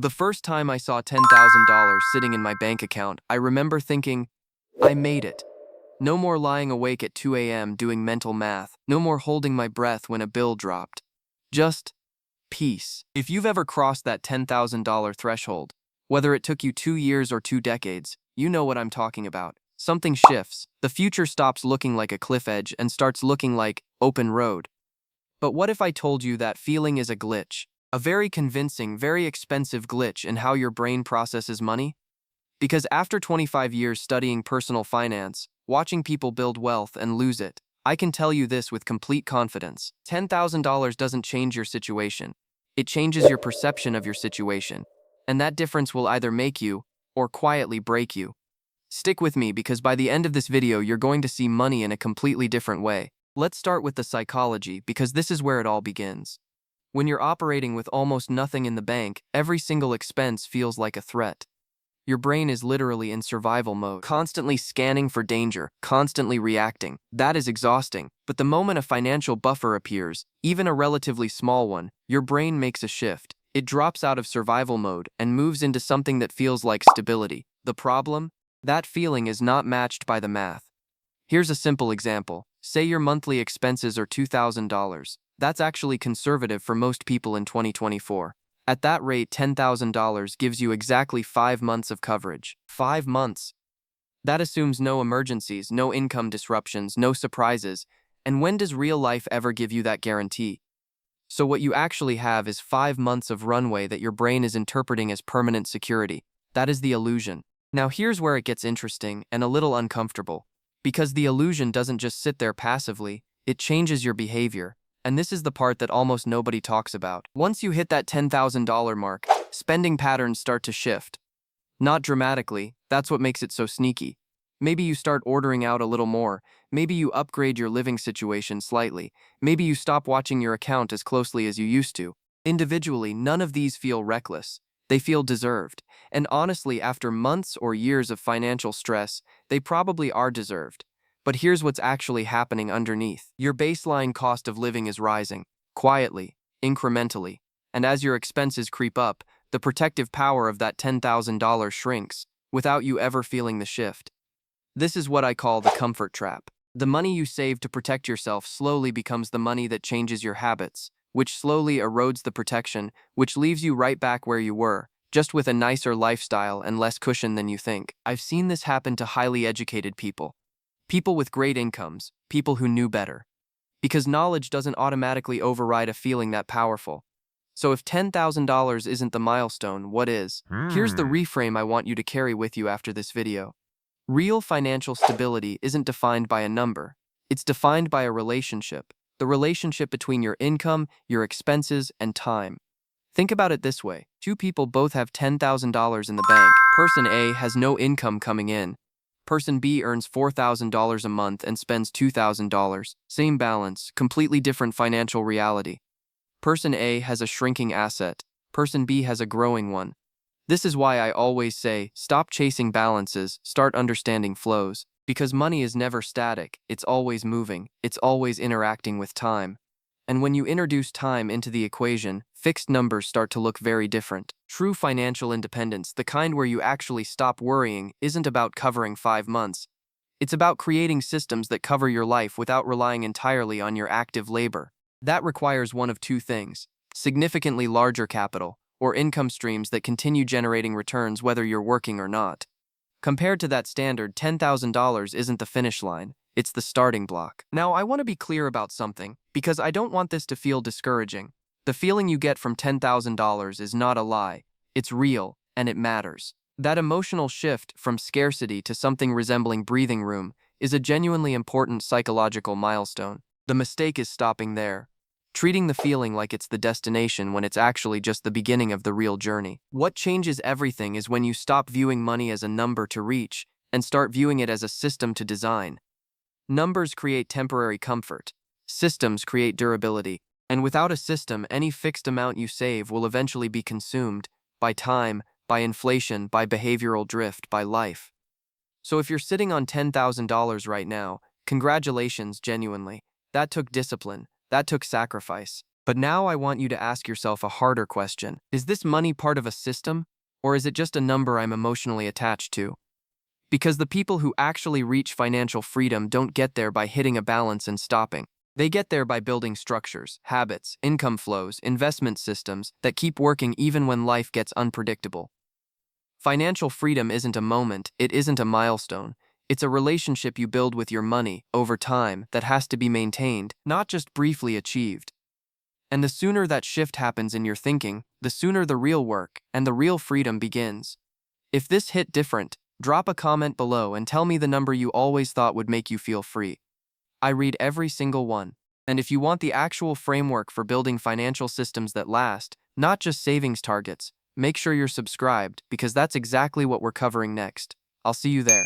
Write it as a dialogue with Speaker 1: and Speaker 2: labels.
Speaker 1: The first time I saw $10,000 sitting in my bank account, I remember thinking, I made it. No more lying awake at 2 a.m. doing mental math. No more holding my breath when a bill dropped. Just peace. If you've ever crossed that $10,000 threshold, whether it took you 2 years or 2 decades, you know what I'm talking about. Something shifts. The future stops looking like a cliff edge and starts looking like open road. But what if I told you that feeling is a glitch? A very convincing, very expensive glitch in how your brain processes money? Because after 25 years studying personal finance, watching people build wealth and lose it, I can tell you this with complete confidence. $10,000 doesn't change your situation. It changes your perception of your situation. And that difference will either make you or quietly break you. Stick with me because by the end of this video, you're going to see money in a completely different way. Let's start with the psychology because this is where it all begins. When you're operating with almost nothing in the bank, every single expense feels like a threat. Your brain is literally in survival mode, constantly scanning for danger, constantly reacting. That is exhausting. But the moment a financial buffer appears, even a relatively small one, your brain makes a shift. It drops out of survival mode and moves into something that feels like stability. The problem? That feeling is not matched by the math. Here's a simple example. Say your monthly expenses are $2,000. That's actually conservative for most people in 2024. At that rate, $10,000 gives you exactly 5 months of coverage. 5 months. That assumes no emergencies, no income disruptions, no surprises. And when does real life ever give you that guarantee? So what you actually have is 5 months of runway that your brain is interpreting as permanent security. That is the illusion. Now here's where it gets interesting and a little uncomfortable. Because the illusion doesn't just sit there passively, it changes your behavior. And this is the part that almost nobody talks about. Once you hit that $10,000 mark, spending patterns start to shift. Not dramatically, that's what makes it so sneaky. Maybe you start ordering out a little more. Maybe you upgrade your living situation slightly. Maybe you stop watching your account as closely as you used to. Individually, none of these feel reckless. They feel deserved. And honestly, after months or years of financial stress, they probably are deserved. But here's what's actually happening underneath. Your baseline cost of living is rising, quietly, incrementally. And as your expenses creep up, the protective power of that $10,000 shrinks, without you ever feeling the shift. This is what I call the comfort trap. The money you save to protect yourself slowly becomes the money that changes your habits, which slowly erodes the protection, which leaves you right back where you were, just with a nicer lifestyle and less cushion than you think. I've seen this happen to highly educated people. People with great incomes, people who knew better. Because knowledge doesn't automatically override a feeling that powerful. So if $10,000 isn't the milestone, what is? Here's the reframe I want you to carry with you after this video. Real financial stability isn't defined by a number. It's defined by a relationship. The relationship between your income, your expenses, and time. Think about it this way. Two people both have $10,000 in the bank. Person A has no income coming in. Person B earns $4,000 a month and spends $2,000. Same balance, completely different financial reality. Person A has a shrinking asset. Person B has a growing one. This is why I always say, stop chasing balances, start understanding flows. Because money is never static, it's always moving, it's always interacting with time. And when you introduce time into the equation, fixed numbers start to look very different. True financial independence, the kind where you actually stop worrying, isn't about covering 5 months. It's about creating systems that cover your life without relying entirely on your active labor. That requires one of two things: significantly larger capital, or income streams that continue generating returns whether you're working or not. Compared to that standard, $10,000 isn't the finish line. It's the starting block. Now, I want to be clear about something, because I don't want this to feel discouraging. The feeling you get from $10,000 is not a lie. It's real, and it matters. That emotional shift from scarcity to something resembling breathing room is a genuinely important psychological milestone. The mistake is stopping there, treating the feeling like it's the destination when it's actually just the beginning of the real journey. What changes everything is when you stop viewing money as a number to reach and start viewing it as a system to design. Numbers create temporary comfort. Systems create durability. And without a system, any fixed amount you save will eventually be consumed by time, by inflation, by behavioral drift, by life. So if you're sitting on $10,000 right now, congratulations, genuinely. That took discipline. That took sacrifice. But now I want you to ask yourself a harder question. Is this money part of a system, or is it just a number I'm emotionally attached to? Because the people who actually reach financial freedom don't get there by hitting a balance and stopping. They get there by building structures, habits, income flows, investment systems that keep working even when life gets unpredictable. Financial freedom isn't a moment, it isn't a milestone. It's a relationship you build with your money over time that has to be maintained, not just briefly achieved. And the sooner that shift happens in your thinking, the sooner the real work and the real freedom begins. If this hit different, drop a comment below and tell me the number you always thought would make you feel free. I read every single one. And if you want the actual framework for building financial systems that last, not just savings targets, make sure you're subscribed because that's exactly what we're covering next. I'll see you there.